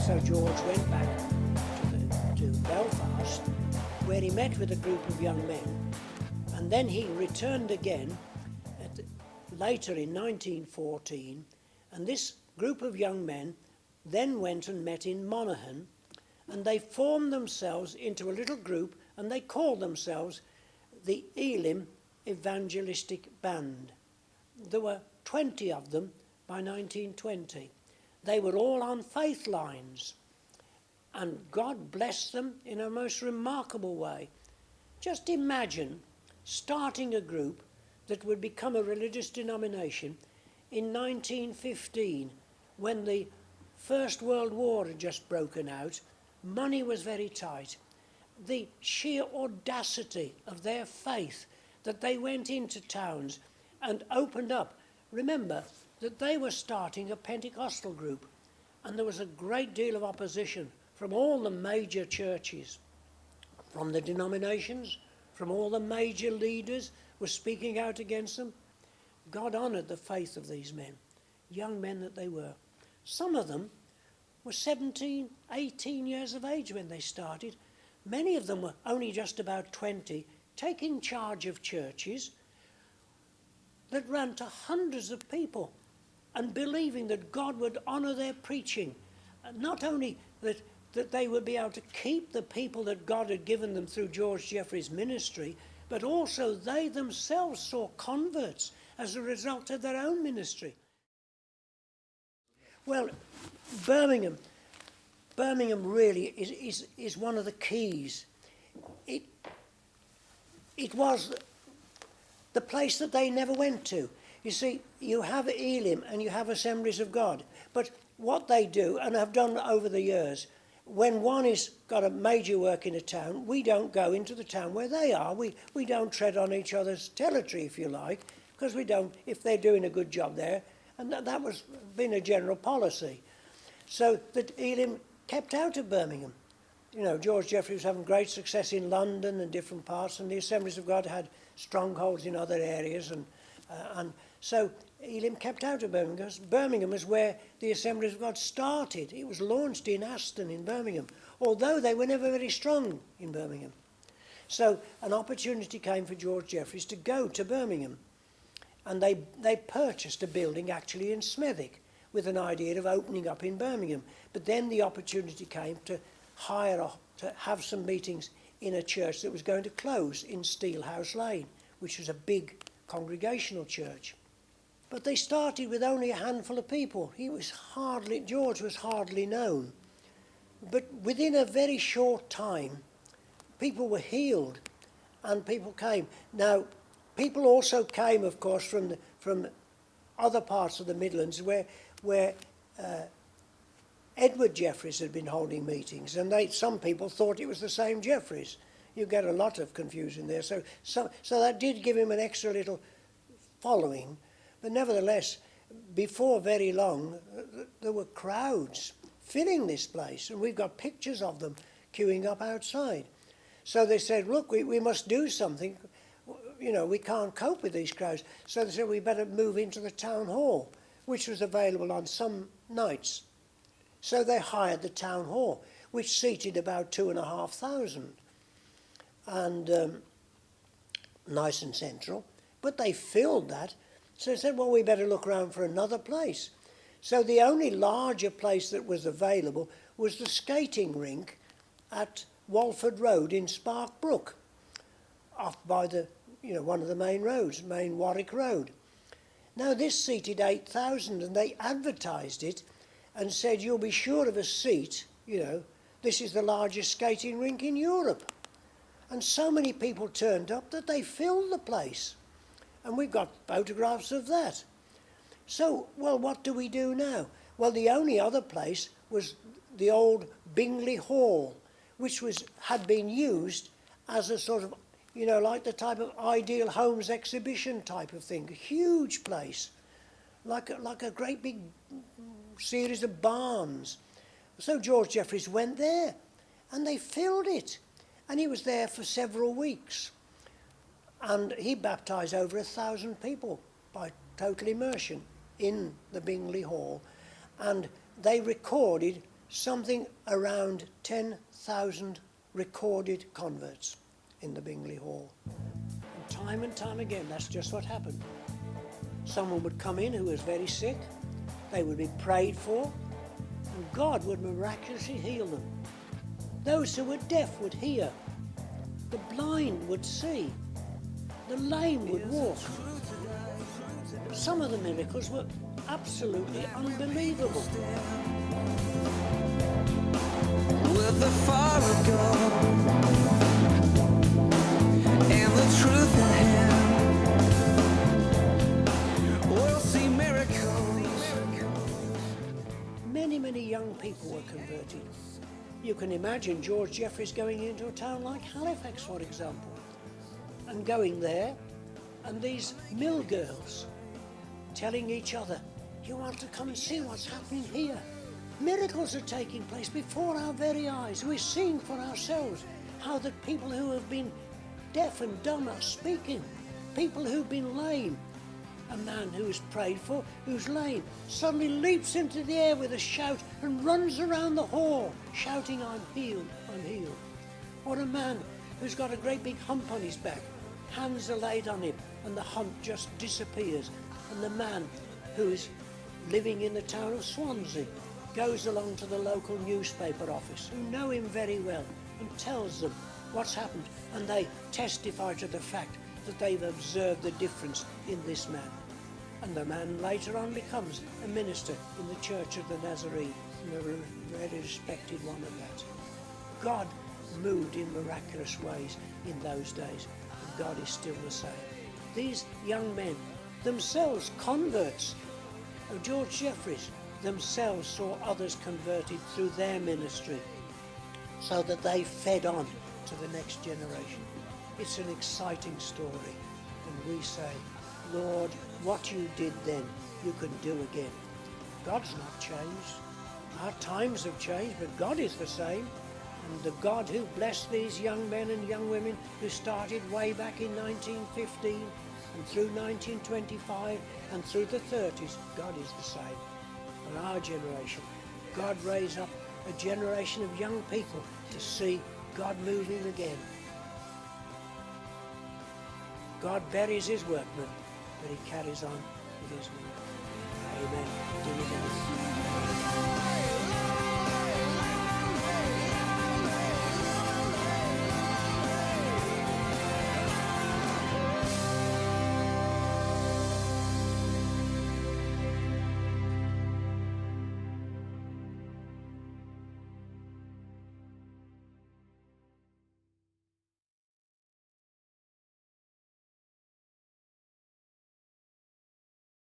So George went back to Belfast, where he met with a group of young men, and then he returned again later in 1914, and this group of young men then went and met in Monaghan, and they formed themselves into a little group, and they called themselves the Elim Evangelistic Band. There were 20 of them by 1920. They were all on faith lines, and God blessed them in a most remarkable way. Just imagine starting a group that would become a religious denomination in 1915, when the First World War had just broken out. Money was very tight. The sheer audacity of their faith, that they went into towns and opened up. Remember that they were starting a Pentecostal group, and there was a great deal of opposition from all the major churches, from the denominations, from all the major leaders were speaking out against them. God honoured the faith of these men, young men that they were. Some of them were 17, 18 years of age when they started. Many of them were only just about 20, taking charge of churches that ran to hundreds of people and believing that God would honour their preaching. Not only that they would be able to keep the people that God had given them through George Jeffreys' ministry, but also they themselves saw converts as a result of their own ministry. Well, Birmingham really is one of the keys. It was the place that they never went to. You see, you have Elim and you have Assemblies of God, but what they do, and have done over the years, when one has got a major work in a town, we don't go into the town where they are. We don't tread on each other's territory, if you like, because we don't, if they're doing a good job there. And that was been a general policy. So that Elim kept out of Birmingham. You know, George Jeffreys was having great success in London and different parts, and the Assemblies of God had strongholds in other areas, and so Elim kept out of Birmingham, because Birmingham is where the Assemblies of God started. It was launched in Aston in Birmingham, although they were never very strong in Birmingham. So an opportunity came for George Jeffreys to go to Birmingham, and they purchased a building actually in Smethwick with an idea of opening up in Birmingham. But then the opportunity came to to have some meetings in a church that was going to close in Steelhouse Lane, which was a big congregational church. But they started with only a handful of people. George was hardly known. But within a very short time, people were healed and people came. Now, people also came, of course, from other parts of the Midlands where Edward Jeffreys had been holding meetings, and some people thought it was the same Jeffreys. You get a lot of confusion there. So that did give him an extra little following. But nevertheless, before very long, there were crowds filling this place, and we've got pictures of them queuing up outside. So they said, look, we must do something. You know, we can't cope with these crowds. So they said, we better move into the town hall, which was available on some nights. So they hired the town hall, which seated about 2,500, and nice and central. But they filled that. So they said, well, we better look around for another place. So the only larger place that was available was the skating rink at Walford Road in Spark Brook, off by one of the main roads, main Warwick Road. Now this seated 8,000, and they advertised it and said, you'll be sure of a seat, this is the largest skating rink in Europe. And so many people turned up that they filled the place. And we've got photographs of that. So, well, what do we do now? Well, the only other place was the old Bingley Hall, which had been used as a sort of, like the type of Ideal Homes exhibition type of thing. A huge place, like a great big series of barns. So George Jeffreys went there, and they filled it. And he was there for several weeks. And he baptised over 1,000 people by total immersion. in the Bingley Hall, and they recorded something around 10,000 recorded converts in the Bingley Hall. And time again, that's just what happened. Someone would come in who was very sick, they would be prayed for, and God would miraculously heal them. Those who were deaf would hear, the blind would see, the lame would walk. Some of the miracles were absolutely unbelievable. With the fire of God and the truth in Him, we'll see miracles. Many young people were converted. You can imagine George Jeffreys going into a town like Halifax, for example, and going there, and these mill girls telling each other, "You want to come and see what's happening here? Miracles are taking place before our very eyes. We're seeing for ourselves how the people who have been deaf and dumb are speaking. People who've been lame. A man who is prayed for, who's lame, suddenly leaps into the air with a shout and runs around the hall shouting, 'I'm healed, I'm healed.' Or a man who's got a great big hump on his back, hands are laid on him and the hump just disappears. And the man who is living in the town of Swansea goes along to the local newspaper office, who know him very well, and tells them what's happened, and they testify to the fact that they've observed the difference in this man. And the man later on becomes a minister in the Church of the Nazarene, and a very respected one at that. God moved in miraculous ways in those days, and God is still the same. These young men, themselves converts of George Jeffreys, themselves saw others converted through their ministry, so that they fed on to the next generation. It's an exciting story, and we say, Lord, what you did then, you can do again. God's not changed. Our times have changed, but God is the same. And the God who blessed these young men and young women who started way back in 1915 and through 1925 and through the 30s, God is the same. For our generation, God raised up a generation of young people to see God moving again. God buries his workmen, but he carries on with his work. Amen.